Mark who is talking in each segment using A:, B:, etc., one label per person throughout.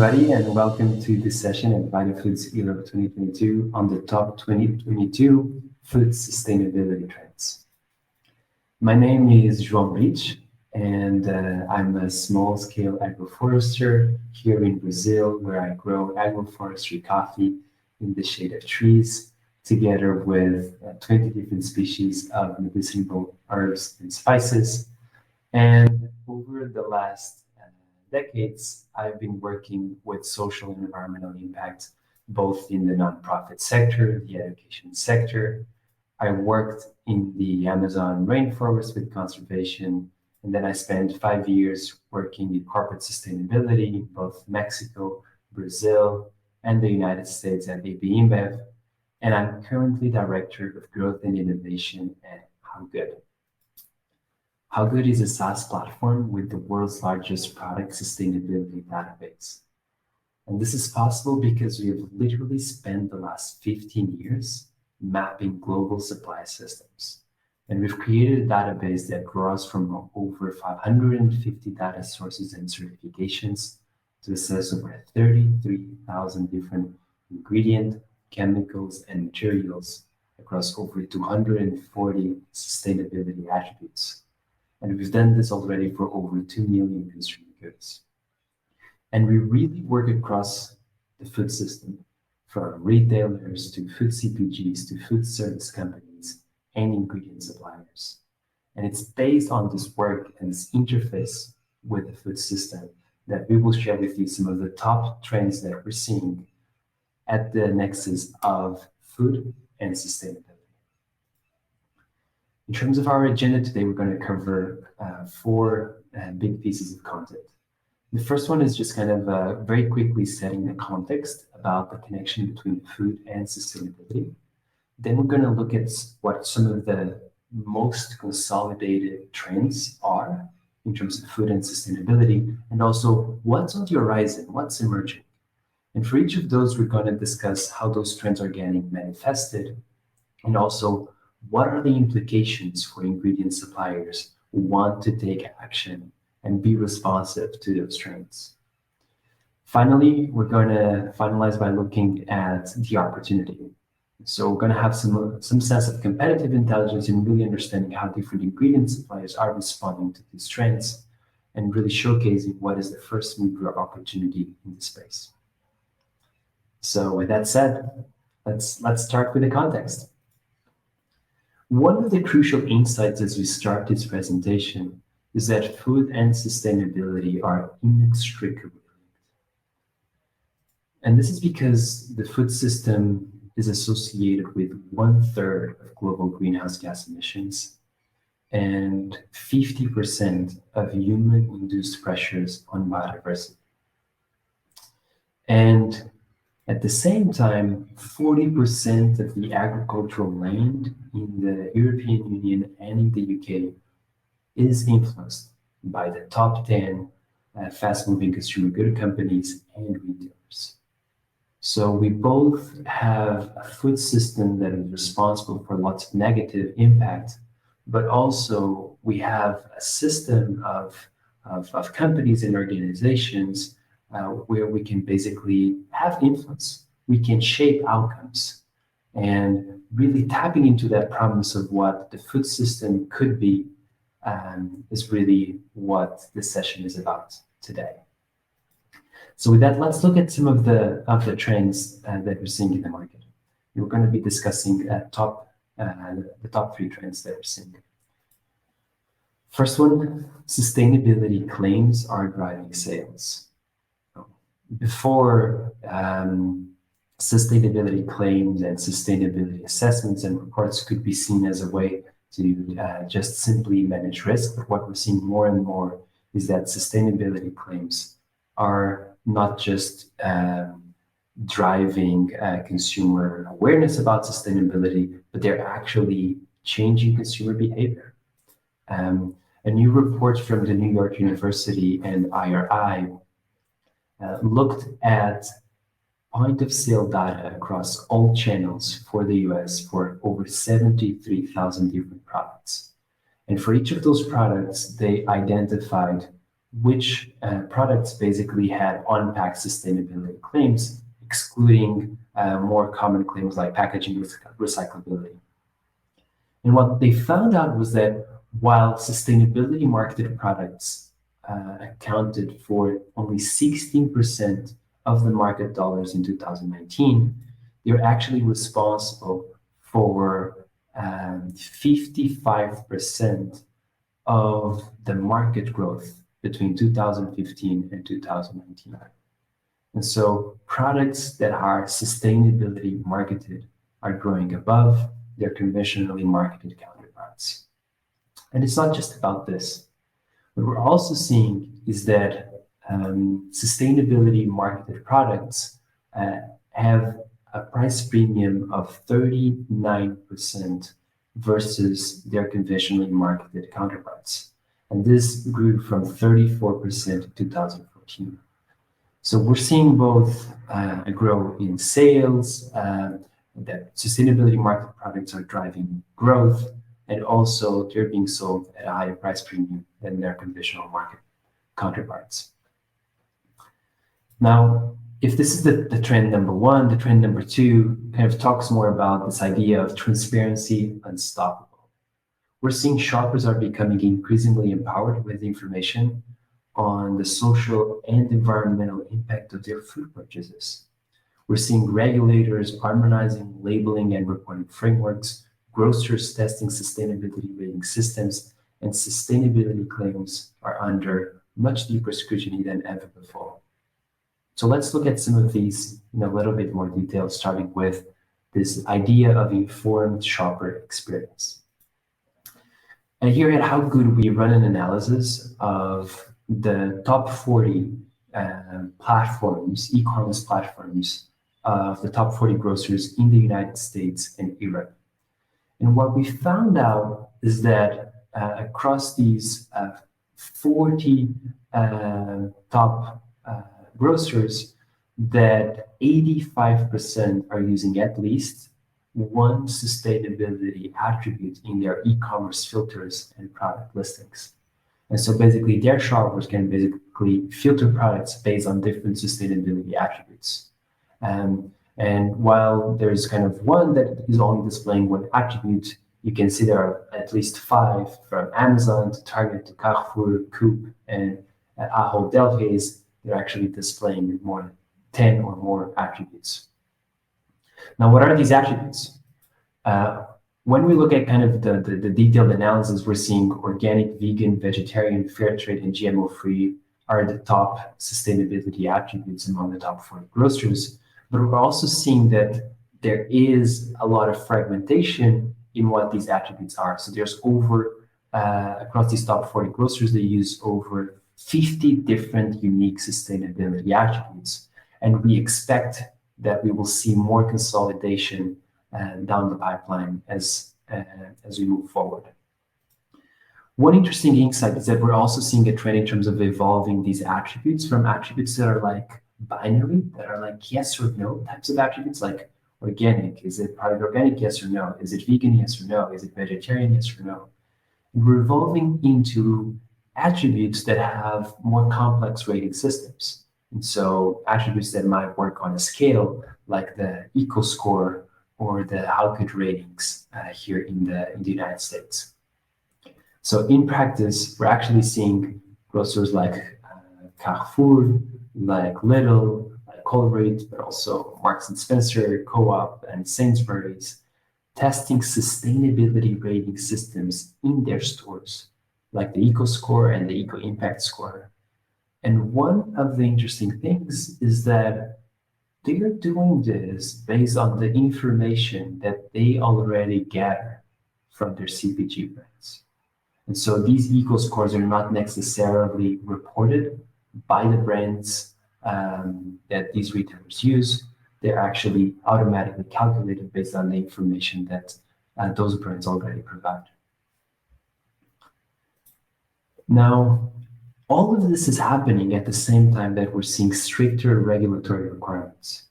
A: everybody, and welcome to this session at Vitafoods Europe 2022 on the top 2022 food sustainability trends. My name is Jerome Ridge, and I'm a small-scale agroforester here in Brazil, where I grow agroforestry coffee in the shade of trees, together with 20 different species of medicinal herbs and spices. And over the last decades, I've been working with social and environmental impact, both in the nonprofit sector, the education sector. I worked in the Amazon rainforest with conservation, and then I spent 5 years working in corporate sustainability in both Mexico, Brazil, and the United States at AB InBev. And I'm currently Director of Growth and Innovation at How Good. How Good is a SaaS platform with the world's largest product sustainability database. And this is possible because we have literally spent the last 15 years mapping global supply systems. And we've created a database that grows from over 550 data sources and certifications to assess over 33,000 different ingredients, chemicals, and materials across over 240 sustainability attributes. And we've done this already for over 2 million consumer goods. And we really work across the food system, from retailers to food CPGs to food service companies and ingredient suppliers. And it's based on this work and this interface with the food system that we will share with you some of the top trends that we're seeing at the nexus of food and sustainability. In terms of our agenda today, we're going to cover four big pieces of content. The first one is just kind of very quickly setting the context about the connection between food and sustainability. Then we're going to look at what some of the most consolidated trends are in terms of food and sustainability, and also what's on the horizon, what's emerging. And for each of those, we're going to discuss how those trends are getting manifested, and also what are the implications for ingredient suppliers who want to take action and be responsive to those trends. Finally, we're going to finalize by looking at the opportunity. So we're going to have some sense of competitive intelligence in really understanding how different ingredient suppliers are responding to these trends and really showcasing what is the first mover opportunity in the space. So with that said, let's start with the context. One of the crucial insights as we start this presentation is that food and sustainability are inextricably linked. And this is because the food system is associated with 1/3 of global greenhouse gas emissions and 50% of human-induced pressures on biodiversity. And at the same time, 40% of the agricultural land in the European Union and in the UK is influenced by the top 10 fast-moving consumer good companies and retailers. So we both have a food system that is responsible for lots of negative impact, but also we have a system of companies and organizations where we can basically have influence. We can shape outcomes, and really tapping into that promise of what the food system could be is really what this session is about today. So with that, let's look at some of the trends that we're seeing in the market. We're going to be discussing the top 3 trends that we're seeing. First one, sustainability claims are driving sales. Before sustainability claims and sustainability assessments and reports could be seen as a way to just simply manage risk, but what we're seeing more and more is that sustainability claims are not just driving consumer awareness about sustainability, but they're actually changing consumer behavior. A new report from the New York University and IRI looked at point of sale data across all channels for the US for over 73,000 different products. And for each of those products, they identified which products basically had unpacked sustainability claims, excluding more common claims like packaging recyclability. And what they found out was that while sustainability marketed products accounted for only 16% of the market dollars in 2019, they're actually responsible for 55% of the market growth between 2015 and 2019. And so products that are sustainability marketed are growing above their conventionally marketed counterparts. And it's not just about this. What we're also seeing is that sustainability marketed products have a price premium of 39% versus their conventionally marketed counterparts. And this grew from 34% in 2014. So we're seeing both a growth in sales, that sustainability market products are driving growth, and also they're being sold at a higher price premium than their conventional market counterparts. Now, if this is the trend number one, the trend number two kind of talks more about this idea of transparency unstoppable. We're seeing shoppers are becoming increasingly empowered with information on the social and environmental impact of their food purchases. We're seeing regulators harmonizing labeling and reporting frameworks, grocers testing sustainability rating systems, and sustainability claims are under much deeper scrutiny than ever before. So let's look at some of these in a little bit more detail, starting with this idea of informed shopper experience. And here at How Good, we run an analysis of the top 40 platforms, e-commerce platforms, of the top 40 grocers in the United States and Europe. And what we found out is that across these 40 top grocers, that 85% are using at least one sustainability attribute in their e-commerce filters and product listings. And so basically their shoppers can basically filter products based on different sustainability attributes. And while there's kind of one that is only displaying one attribute, you can see there are at least 5 from Amazon to Target to Carrefour, Coop, and Ahold Delhaize. They're actually displaying more than 10 or more attributes. Now, what are these attributes? When we look at kind of the detailed analysis, we're seeing organic, vegan, vegetarian, fair trade, and GMO-free are the top sustainability attributes among the top 40 grocers. But we're also seeing that there is a lot of fragmentation in what these attributes are. So there's across these top 40 grocers, they use over 50 different unique sustainability attributes. And we expect that we will see more consolidation down the pipeline as we move forward. One interesting insight is that we're also seeing a trend in terms of evolving these attributes from attributes that are like binary, that are like yes or no types of attributes, like organic. Is it product organic? Yes or no? Is it vegan? Yes or no? Is it vegetarian? Yes or no? And we're evolving into attributes that have more complex rating systems. And so attributes that might work on a scale, like the Eco Score or the How Good ratings here in the United States. So in practice, we're actually seeing grocers like Carrefour, like Lidl, like Colruyt, but also Marks and Spencer, Co-op, and Sainsbury's testing sustainability rating systems in their stores, like the Eco Score and the Eco Impact Score. And one of the interesting things is that they are doing this based on the information that they already gather from their CPG brands. And so these eco scores are not necessarily reported by the brands that these retailers use. They're actually automatically calculated based on the information that those brands already provide. Now, all of this is happening at the same time that we're seeing stricter regulatory requirements.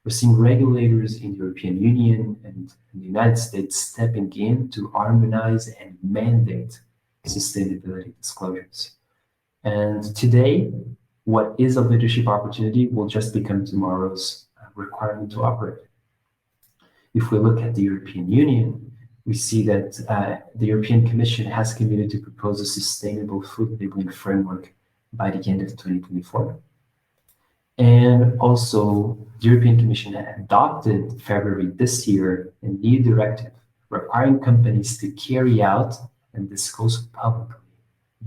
A: We're seeing regulators in the European Union and in the United States stepping in to harmonize and mandate sustainability disclosures. And today, what is a leadership opportunity will just become tomorrow's requirement to operate. If we look at the European Union, we see that the European Commission has committed to propose a sustainable food labeling framework by the end of 2024. And also, the European Commission adopted February this year a new directive requiring companies to carry out and disclose publicly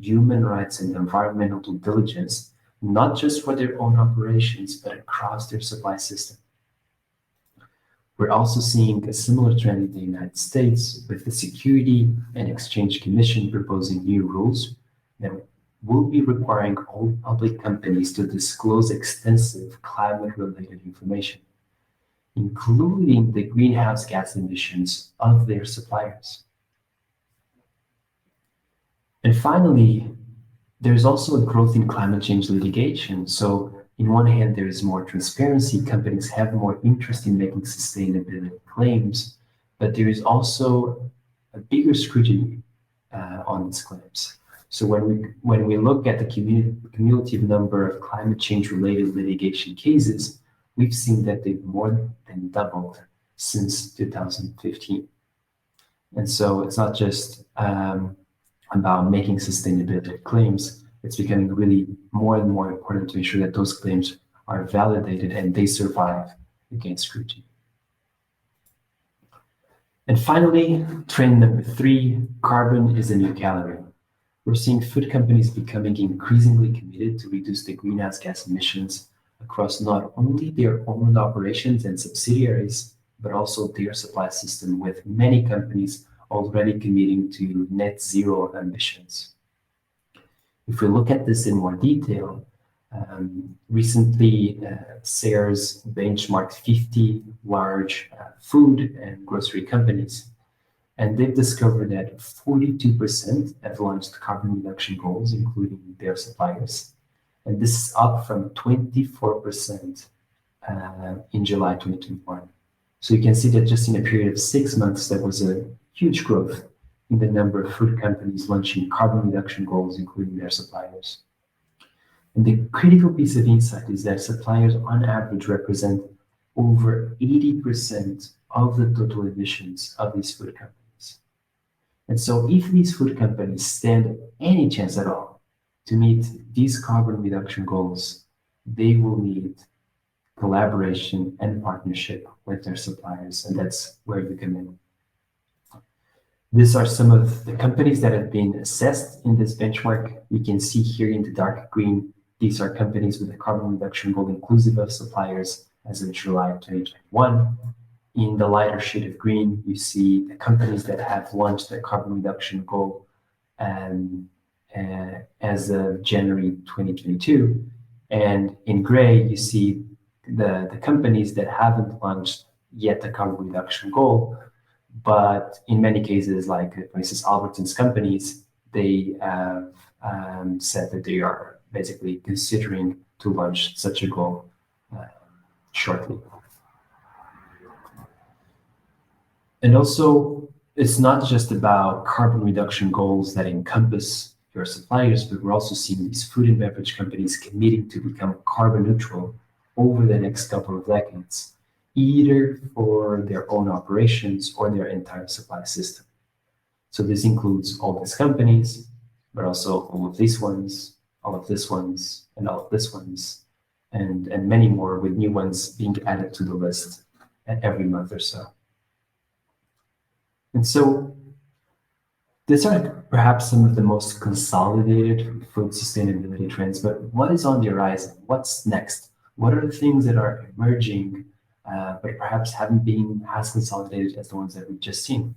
A: human rights and environmental due diligence, not just for their own operations, but across their supply system. We're also seeing a similar trend in the United States, with the Security and Exchange Commission proposing new rules that will be requiring all public companies to disclose extensive climate-related information, including the greenhouse gas emissions of their suppliers. And finally, there's also a growth in climate change litigation. So in one hand, there is more transparency. Companies have more interest in making sustainability claims, but there is also a bigger scrutiny on these claims. So when we look at the cumulative number of climate change related litigation cases, we've seen that they've more than doubled since 2015. And so it's not just about making sustainability claims. It's becoming really more and more important to ensure that those claims are validated and they survive against scrutiny. And finally, trend number 3, carbon is a new calorie. We're seeing food companies becoming increasingly committed to reduce the greenhouse gas emissions across not only their own operations and subsidiaries, but also their supply system, with many companies already committing to net zero ambitions. If we look at this in more detail, recently SARES benchmarked 50 large food and grocery companies, and they've discovered that 42% have launched carbon reduction goals, including their suppliers. And this is up from 24% in July 2021. So you can see that just in a period of 6 months, there was a huge growth in the number of food companies launching carbon reduction goals, including their suppliers. And the critical piece of insight is that suppliers on average represent over 80% of the total emissions of these food companies. And so if these food companies stand any chance at all to meet these carbon reduction goals, they will need collaboration and partnership with their suppliers, and that's where you come in. These are some of the companies that have been assessed in this benchmark. You can see here in the dark green, these are companies with a carbon reduction goal inclusive of suppliers as of July 2021. In the lighter shade of green, you see the companies that have launched their carbon reduction goal as of January 2022. And in gray, you see the companies that haven't launched yet the carbon reduction goal, but in many cases, like for instance, Albertson's companies, they have said that they are basically considering to launch such a goal shortly. And also, it's not just about carbon reduction goals that encompass your suppliers, but we're also seeing these food and beverage companies committing to become carbon neutral over the next couple of decades, either for their own operations or their entire supply system. So this includes all these companies, but also all of these ones, all of this ones, and all of this ones, and many more, with new ones being added to the list every month or so. And so these are perhaps some of the most consolidated food sustainability trends, but what is on the horizon? What's next? What are the things that are emerging, but perhaps haven't been as consolidated as the ones that we've just seen?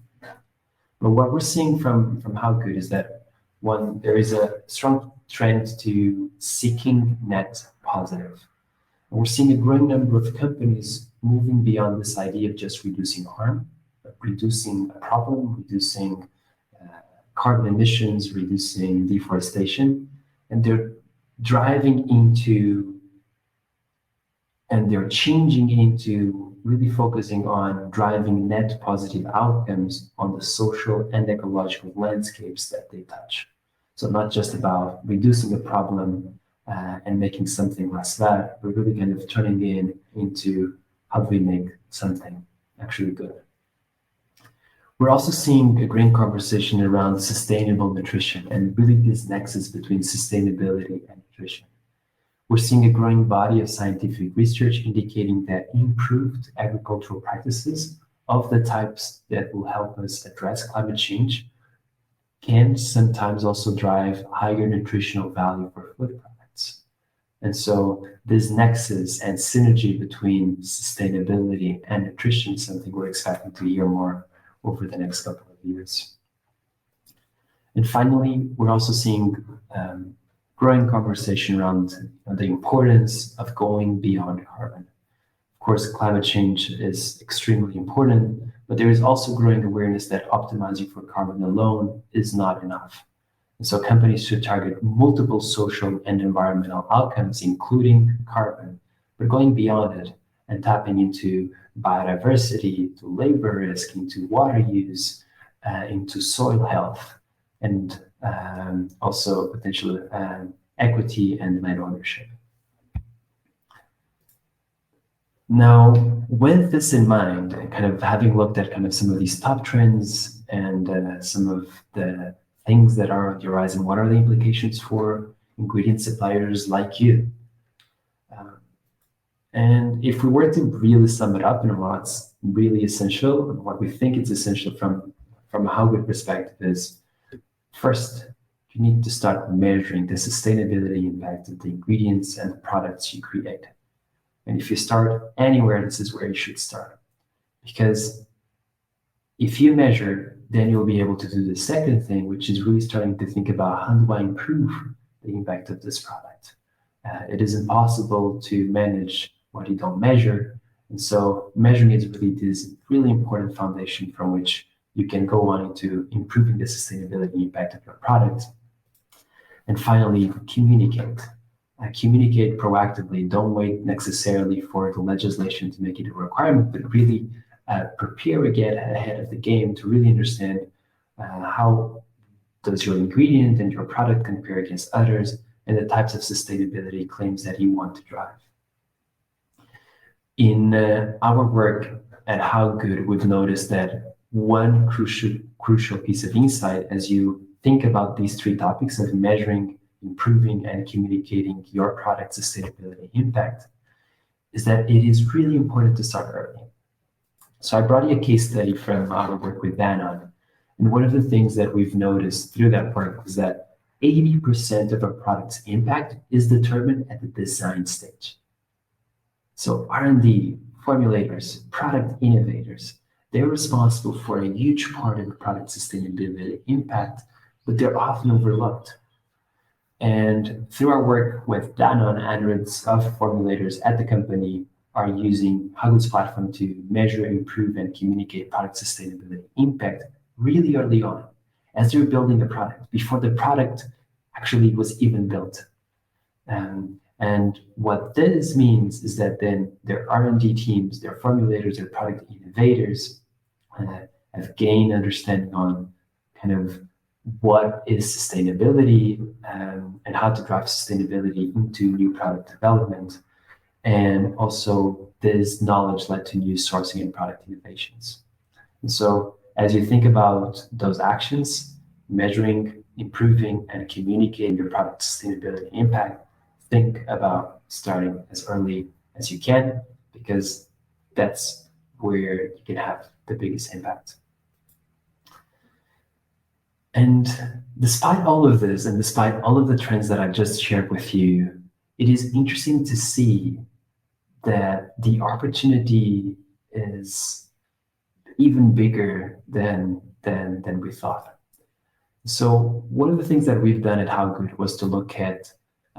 A: But what we're seeing from How Good is that, one, there is a strong trend to seeking net positive. And we're seeing a growing number of companies moving beyond this idea of just reducing harm, but reducing a problem, reducing carbon emissions, reducing deforestation, and they're driving into, and they're changing into really focusing on driving net positive outcomes on the social and ecological landscapes that they touch. So not just about reducing a problem and making something less bad, but really kind of turning into how do we make something actually good. We're also seeing a growing conversation around sustainable nutrition and really this nexus between sustainability and nutrition. We're seeing a growing body of scientific research indicating that improved agricultural practices of the types that will help us address climate change can sometimes also drive higher nutritional value for food products. And so this nexus and synergy between sustainability and nutrition is something we're expecting to hear more over the next couple of years. And finally, we're also seeing growing conversation around the importance of going beyond carbon. Of course, climate change is extremely important, but there is also growing awareness that optimizing for carbon alone is not enough. And so companies should target multiple social and environmental outcomes, including carbon, but going beyond it and tapping into biodiversity, to labor risk, into water use, into soil health, and also potential equity and land ownership. Now, with this in mind, and kind of having looked at kind of some of these top trends and some of the things that are on the horizon, what are the implications for ingredient suppliers like you? And if we were to really sum it up in what's really essential and what we think is essential from a how good perspective is, first, you need to start measuring the sustainability impact of the ingredients and the products you create. And if you start anywhere, this is where you should start. Because if you measure, then you'll be able to do the second thing, which is really starting to think about how do I improve the impact of this product. It is impossible to manage what you don't measure. And so measuring is really this really important foundation from which you can go on into improving the sustainability impact of your product. And finally, communicate. Communicate proactively. Don't wait necessarily for the legislation to make it a requirement, but really prepare again ahead of the game to really understand how does your ingredient and your product compare against others and the types of sustainability claims that you want to drive. In our work at How Good, we've noticed that one crucial piece of insight as you think about these three topics of measuring, improving, and communicating your product sustainability impact is that it is really important to start early. So I brought you a case study from our work with Danone. And one of the things that we've noticed through that work is that 80% of a product's impact is determined at the design stage. So R&D, formulators, product innovators, they're responsible for a huge part of the product sustainability impact, but they're often overlooked. And through our work with Danone, hundreds of formulators at the company are using Huggood's platform to measure, improve, and communicate product sustainability impact really early on as they're building a product, before the product actually was even built. And what this means is that then their R&D teams, their formulators, their product innovators have gained understanding on kind of what is sustainability and how to drive sustainability into new product development. And also this knowledge led to new sourcing and product innovations. And so as you think about those actions, measuring, improving, and communicating your product sustainability impact, think about starting as early as you can, because that's where you can have the biggest impact. And despite all of this, and despite all of the trends that I just shared with you, it is interesting to see that the opportunity is even bigger than we thought. So one of the things that we've done at How Good was to look at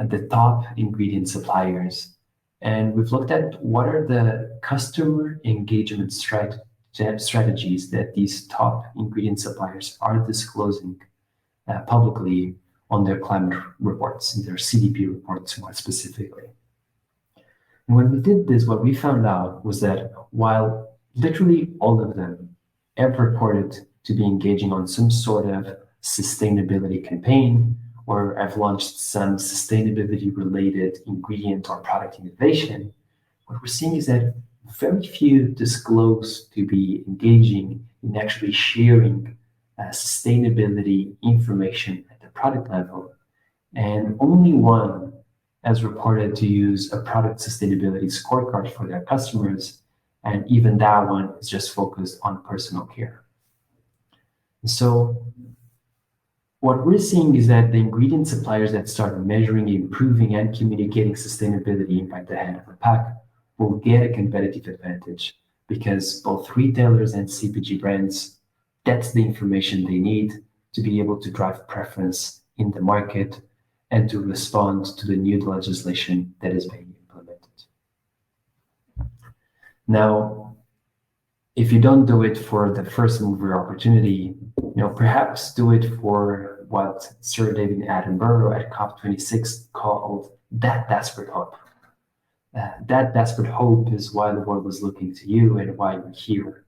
A: the top ingredient suppliers, and we've looked at what are the customer engagement strategies that these top ingredient suppliers are disclosing publicly on their climate reports, their CDP reports more specifically. And when we did this, what we found out was that while literally all of them have reported to be engaging on some sort of sustainability campaign or I've launched some sustainability-related ingredient or product innovation, what we're seeing is that very few disclose to be engaging in actually sharing sustainability information at the product level, and only one has reported to use a product sustainability scorecard for their customers, and even that one is just focused on personal care. So what we're seeing is that the ingredient suppliers that start measuring, improving, and communicating sustainability impact ahead of the pack will get a competitive advantage, because both retailers and CPG brands, that's the information they need to be able to drive preference in the market and to respond to the new legislation that is being implemented. Now, if you don't do it for the first mover opportunity, perhaps do it for what Sir David Attenborough at COP26 called that desperate hope. That desperate hope is why the world is looking to you and why you're here.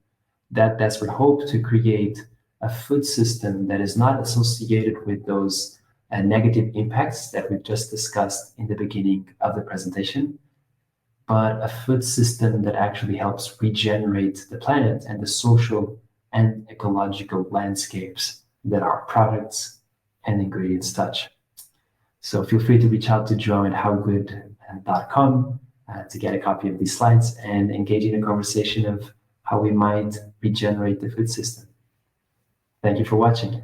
A: That desperate hope to create a food system that is not associated with those negative impacts that we've just discussed in the beginning of the presentation, but a food system that actually helps regenerate the planet and the social and ecological landscapes that our products and ingredients touch. So feel free to reach out to Jerome at howgood.com to get a copy of these slides and engage in a conversation of how we might regenerate the food system. Thank you for watching.